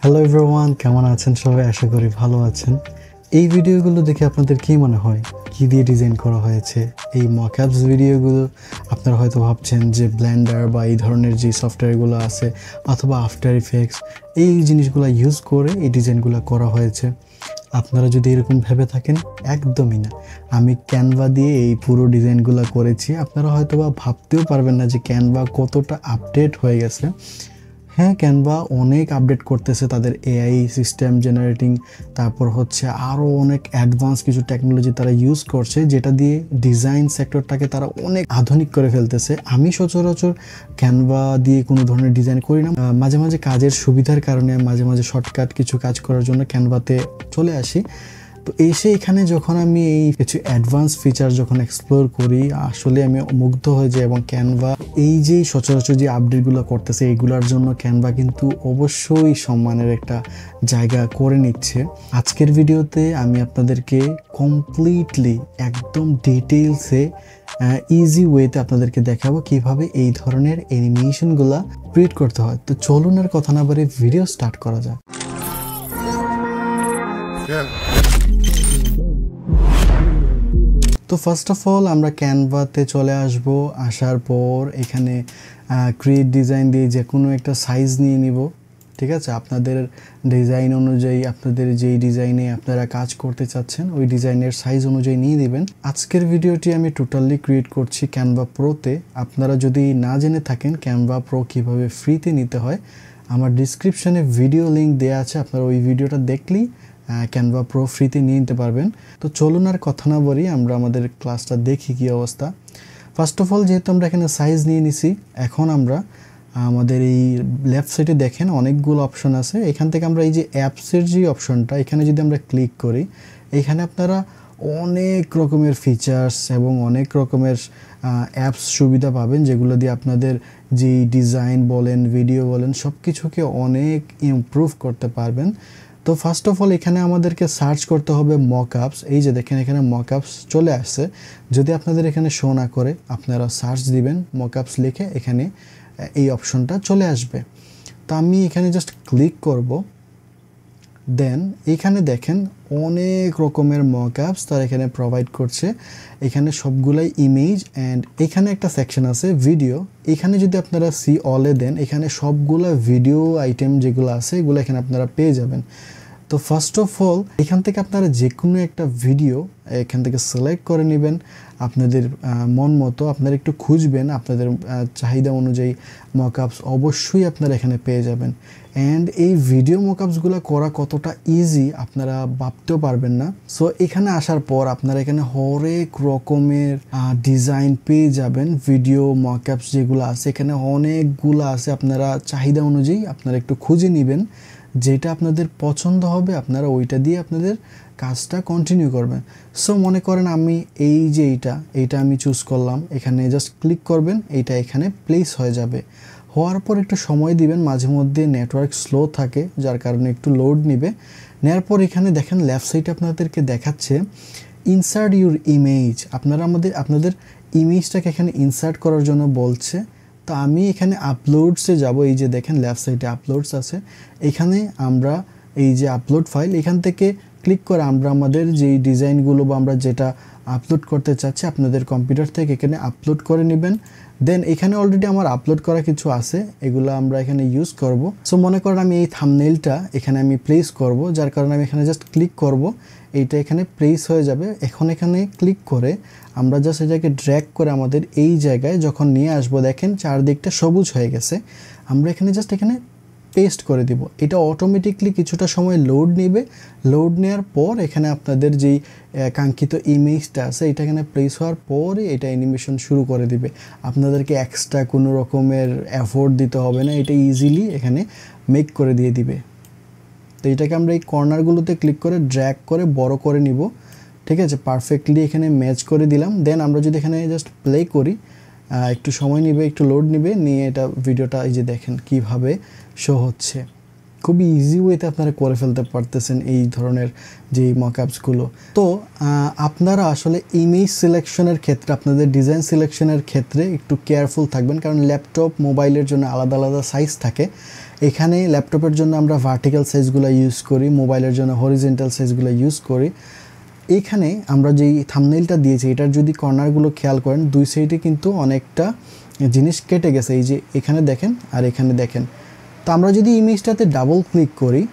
Hello everyone, কেমন আছেন সবাই? আশা করি ভালো আছেন। এই ভিডিওগুলো দেখে আপনাদের কী মনে হয় কী দিয়ে ডিজাইন করা হয়েছে? এই মকআপস ভিডিওগুলো আপনারা হয়তো ভাবছেন যে ব্লেন্ডার বা এই ধরনের যে সফটওয়্যারগুলো আছে অথবা আফটার ইফেক্টস এই জিনিসগুলো ইউজ করে এই ডিজাইনগুলো করা হয়েছে। আপনারা যদি এরকম ভেবে থাকেন, একদমই না। আমি ক্যানভা দিয়ে এই পুরো ডিজাইনগুলো করেছি। আপনারা হয়তো বা ভাবতেও পারবেন না যে ক্যানভা কতটা আপডেট হয়ে গেছে। হ্যাঁ, ক্যানভা অনেক আপডেট করতেছে তাদের এআই সিস্টেম জেনারেটিং, তারপর হচ্ছে আরও অনেক অ্যাডভান্স কিছু টেকনোলজি তারা ইউজ করছে, যেটা দিয়ে ডিজাইন সেক্টরটাকে তারা অনেক আধুনিক করে ফেলতেছে। আমি সচরাচর ক্যানভা দিয়ে কোনো ধরনের ডিজাইন করি না। মাঝে মাঝে কাজের সুবিধার কারণে মাঝে মাঝে শর্টকাট কিছু কাজ করার জন্য ক্যানভাতে চলে আসি। তো এসে এখানে যখন আমি এই কিছু অ্যাডভান্স ফিচার যখন এক্সপ্লোর করি, আসলে আমি মুগ্ধ হয়ে যাই। এবং ক্যানভা এই যে সচরাচর যে আপডেটগুলো করতেছে, এইগুলোর জন্য ক্যানভা কিন্তু অবশ্যই সম্মানের একটা জায়গা করে নিচ্ছে। আজকের ভিডিওতে আমি আপনাদেরকে কমপ্লিটলি একদম ডিটেইলসে ইজি ওয়েতে আপনাদেরকে দেখাবো কিভাবে এই ধরনের অ্যানিমেশনগুলো ক্রিয়েট করতে হয়। তো চলুন আর কথা না বলে ভিডিও স্টার্ট করা যাক। তো ফার্স্ট অফ অল আমরা ক্যানভাতে চলে আসব। আসার পর এখানে ক্রিয়েট ডিজাইন দিয়ে যে কোনো একটা সাইজ নিয়ে নিব। ঠিক আছে, আপনাদের ডিজাইন অনুযায়ী আপনাদের যেই ডিজাইনে আপনারা কাজ করতে চাচ্ছেন ওই ডিজাইনের সাইজ অনুযায়ী নিয়ে দিবেন। আজকের ভিডিওটি আমি টোটালি ক্রিয়েট করছি ক্যানভা প্রোতে। আপনারা যদি না জেনে থাকেন ক্যানভা প্রো কীভাবে ফ্রিতে নিতে হয়, আমার ডিসক্রিপশানে ভিডিও লিঙ্ক দেওয়া আছে। আপনারা ওই ভিডিওটা দেখলেই ক্যানভা প্রো ফ্রিতে নিয়ে নিতে পারবেন। তো চলুন আর কথা না বলি, আমরা আমাদের ক্লাসটা দেখি কী অবস্থা। ফার্স্ট অফ অল যেহেতু আমরা এখানে সাইজ নিয়ে নিছি, এখন আমরা আমাদের এই লেফট সাইডে দেখেন অনেকগুলো অপশন আছে। এখান থেকে আমরা এই যে অ্যাপসের যে অপশনটা, এখানে যদি আমরা ক্লিক করি, এখানে আপনারা অনেক রকমের ফিচার্স এবং অনেক রকমের অ্যাপস সুবিধা পাবেন, যেগুলো দিয়ে আপনাদের যেই ডিজাইন বলেন, ভিডিও বলেন, সব কিছুকে অনেক ইমপ্রুভ করতে পারবেন। তো ফার্স্ট অফ অল এখানে আমাদেরকে সার্চ করতে হবে মকআপস। এই যে দেখেন এখানে মকআপস চলে আসছে। যদি আপনাদের এখানে শো না করে, আপনারা সার্চ দিবেন মকআপস লিখে, এখানে এই অপশনটা চলে আসবে। তো আমি এখানে জাস্ট ক্লিক করব। দেন এখানে দেখেন অনেক রকমের মকআপস তারা এখানে প্রোভাইড করছে। এখানে সবগুলাই ইমেজ অ্যান্ড এখানে একটা সেকশন আছে ভিডিও। এখানে যদি আপনারা সি অলে দেন, এখানে সবগুলো ভিডিও আইটেম যেগুলো আছে এগুলো এখানে আপনারা পেয়ে যাবেন। তো ফার্স্ট অফ অল এখান থেকে আপনারা যে কোনো একটা ভিডিও এখান থেকে সিলেক্ট করে নেবেন আপনাদের মন মতো। আপনারা একটু খুঁজবেন, আপনাদের চাহিদা অনুযায়ী মকআপস অবশ্যই আপনারা এখানে পেয়ে যাবেন। অ্যান্ড এই ভিডিও মকআপসগুলো করা কতটা ইজি আপনারা ভাবতেও পারবেন না। সো এখানে আসার পর আপনারা এখানে হরেক রকমের ডিজাইন পেয়ে যাবেন। ভিডিও মকআপস যেগুলো আছে এখানে অনেকগুলো আছে, আপনারা চাহিদা অনুযায়ী আপনারা একটু খুঁজে নেবেন। যেটা আপনাদের পছন্দ হবে আপনারা ওইটা দিয়ে আপনাদের কাজটা কন্টিনিউ করবেন। সো মনে করেন আমি এই যে এইটা আমি চুজ করলাম, এখানে জাস্ট ক্লিক করবেন, এইটা এখানে প্লেস হয়ে যাবে। হওয়ার পর একটু সময় দিবেন, মাঝে মধ্যে নেটওয়ার্ক স্লো থাকে যার কারণে একটু লোড নেবে। নেওয়ার পর এখানে দেখেন লেফট সাইডে আপনাদেরকে দেখাচ্ছে ইনসার্ট ইউর ইমেজ। আপনাদের ইমেজটাকে এখানে ইনসার্ট করার জন্য বলছে। তো আমি এখানে আপলোডসে যাব। এই যে দেখেন লেফট সাইডে আপলোডস আছে, এখানে আমরা এই যে আপলোড ফাইল, এখান থেকে ক্লিক করে আমরা আমাদের যেই ডিজাইনগুলো বা আমরা যেটা আপলোড করতে চাচ্ছি আপনাদের কম্পিউটার থেকে এখানে আপলোড করে নেবেন। দেন এখানে অলরেডি আমার আপলোড করা কিছু আছে, এগুলো আমরা এখানে ইউজ করব। সো মনে করেন আমি এই থাম্বনেইলটা এখানে আমি প্লেস করব, যার কারণে আমি এখানে জাস্ট ক্লিক করব, এইটা এখানে প্লেস হয়ে যাবে। এখন এখানে ক্লিক করে আমরা জাস্ট এটাকে ড্র্যাগ করে আমাদের এই জায়গায় যখন নিয়ে আসবো, দেখেন চারদিকটা সবুজ হয়ে গেছে। আমরা এখানে জাস্ট এখানে পেস্ট করে দিব। এটা অটোমেটিকলি কিছুটা সময় লোড নেবে। লোড নেওয়ার পর এখানে আপনাদের যেই কাঙ্ক্ষিত ইমেজটা আছে এটা এখানে প্লেস হওয়ার পরে এটা অ্যানিমেশন শুরু করে দিবে। আপনাদেরকে এক্সট্রা কোনো রকমের এফোর্ট দিতে হবে না, এটা ইজিলি এখানে মেক করে দিয়ে দিবে। তো এটাকে আমরা এই কর্নারগুলোতে ক্লিক করে ড্র্যাগ করে বড় করে নিব। ঠিক আছে, পারফেক্টলি এখানে ম্যাচ করে দিলাম। দেন আমরা যদি এখানে জাস্ট প্লে করি, একটু সময় নেবে, একটু লোড নেবে, নিয়ে এটা ভিডিওটা এই যে দেখেন কিভাবে শো হচ্ছে। খুবই ইজি ওয়েতে আপনারা করে ফেলতে পারতেছেন এই ধরনের যে মকআপসগুলো। তো আপনারা আসলে ইমেজ সিলেকশনের ক্ষেত্রে, আপনাদের ডিজাইন সিলেকশনের ক্ষেত্রে একটু কেয়ারফুল থাকবেন, কারণ ল্যাপটপ মোবাইলের জন্য আলাদা আলাদা সাইজ থাকে। এখানে ল্যাপটপের জন্য আমরা ভার্টিক্যাল সাইজগুলো ইউজ করি, মোবাইলের জন্য হরিজেন্টাল সাইজগুলো ইউজ করি। এইখানে আমরা যেই থাম্বনেইলটা দিয়েছি এটার যদি কর্নারগুলো খেয়াল করেন, দুই সাইডে কিন্তু অনেকটা জিনিস কেটে গেছে। এই যে এখানে দেখেন আর এখানে দেখেন। তো আমরা যদি ইমেজটাতে ডাবল ক্লিক করি,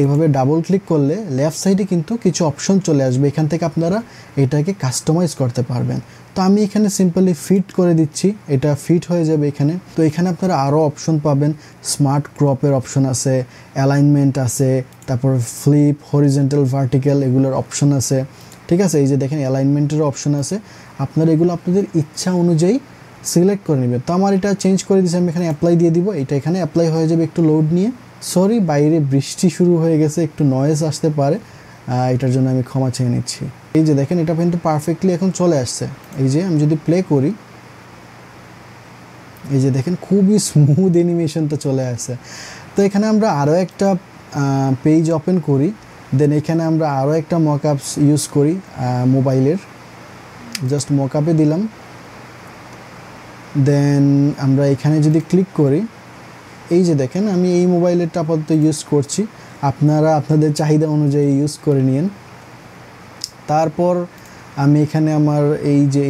এভাবে ডাবল ক্লিক করলে লেফট সাইডে কিন্তু কিছু অপশন চলে আসবে, এখান থেকে আপনারা এটাকে কাস্টমাইজ করতে পারবেন। তো আমি এখানে সিম্পলি ফিট করে দিচ্ছি, এটা ফিট হয়ে যাবে এখানে। তো এখানে আপনারা আরও অপশন পাবেন, স্মার্ট ক্রপের অপশন আছে, অ্যালাইনমেন্ট আছে, তারপর ফ্লিপ, হরিজেন্টাল, ভার্টিক্যাল এগুলোর অপশন আছে, ঠিক আছে। এই যে দেখেন অ্যালাইনমেন্টেরও অপশন আছে, আপনারা এগুলো আপনাদের ইচ্ছা অনুযায়ী সিলেক্ট করে নেবেন। তো আমার এটা চেঞ্জ করে দিয়েছি, আমি এখানে অ্যাপ্লাই দিয়ে দিব, এটা এখানে অ্যাপ্লাই হয়ে যাবে। একটু লোড নিয়ে, সরি বাইরে বৃষ্টি শুরু হয়ে গেছে, একটু নয়েজ আসতে পারে, এটার জন্য আমি ক্ষমা চেয়ে নিচ্ছি। এই যে দেখেন এটা কিন্তু পারফেক্টলি এখন চলে আসছে। এই যে আমি যদি প্লে করি, এই যে দেখেন খুবই স্মুথ অ্যানিমেশনটা চলে আসছে। তো এখানে আমরা আরও একটা পেজ ওপেন করি, দেন এখানে আমরা আরও একটা মকআপস ইউজ করি মোবাইলের, জাস্ট মকআপে দিলাম। দেন আমরা এখানে যদি ক্লিক করি, এই যে দেখেন আমি এই মোবাইলেরটা আপাতত ইউজ করছি, আপনারা আপনাদের চাহিদা অনুযায়ী ইউজ করে নিন। তারপর আমি এখানে আমার এই যে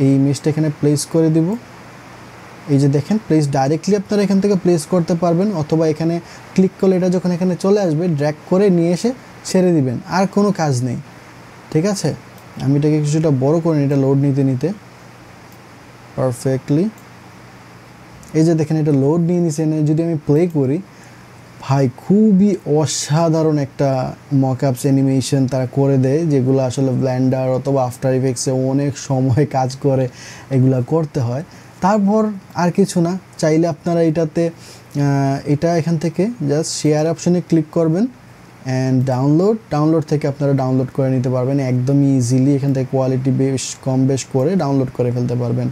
এই ইমেজটা এখানে প্লেস করে দিব। এই যে দেখেন প্লেস, ডাইরেক্টলি আপনারা এখান থেকে প্লেস করতে পারবেন, অথবা এখানে ক্লিক করলে এটা যখন এখানে চলে আসবে ড্র্যাগ করে নিয়ে এসে ছেড়ে দিবেন, আর কোনো কাজ নেই, ঠিক আছে। আমি এটাকে কিছুটা বড় করে নিই, এটা লোড নিতে নিতে পারফেক্টলি। এই যে দেখেন এটা লোড নিয়ে নিছে। যদি আমি প্লে করি, ভাই খুবই অসাধারণ একটা মকআপস অ্যানিমেশন তারা করে দেয়, যেগুলো আসলে ব্লেন্ডার অথবা আফটার ইফেক্টসে অনেক সময় কাজ করে এগুলা করতে হয়। তারপর আর কিছু না, চাইলে আপনারা এটা এখান থেকে জাস্ট শেয়ার অপশনে ক্লিক করবেন অ্যান্ড ডাউনলোড থেকে আপনারা ডাউনলোড করে নিতে পারবেন একদমই ইজিলি। এখান থেকে কোয়ালিটি কম বেশ করে ডাউনলোড করে ফেলতে পারবেন,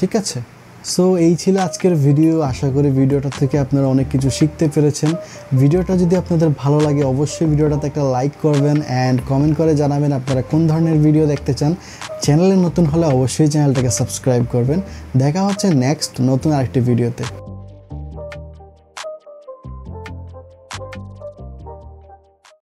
ঠিক আছে। সো এই ছিল আজকের ভিডিও, আশা করি ভিডিওটা থেকে আপনারা অনেক কিছু শিখতে পেরেছেন। ভিডিওটা যদি আপনাদের ভালো লাগে অবশ্যই ভিডিওটাতে একটা লাইক করবেন অ্যান্ড কমেন্ট করে জানাবেন আপনারা কোন ধরনের ভিডিও দেখতে চান। চ্যানেলে নতুন হলে অবশ্যই চ্যানেলটাকে সাবস্ক্রাইব করবেন। দেখা হচ্ছে নেক্সট নতুন আরেকটি ভিডিওতে।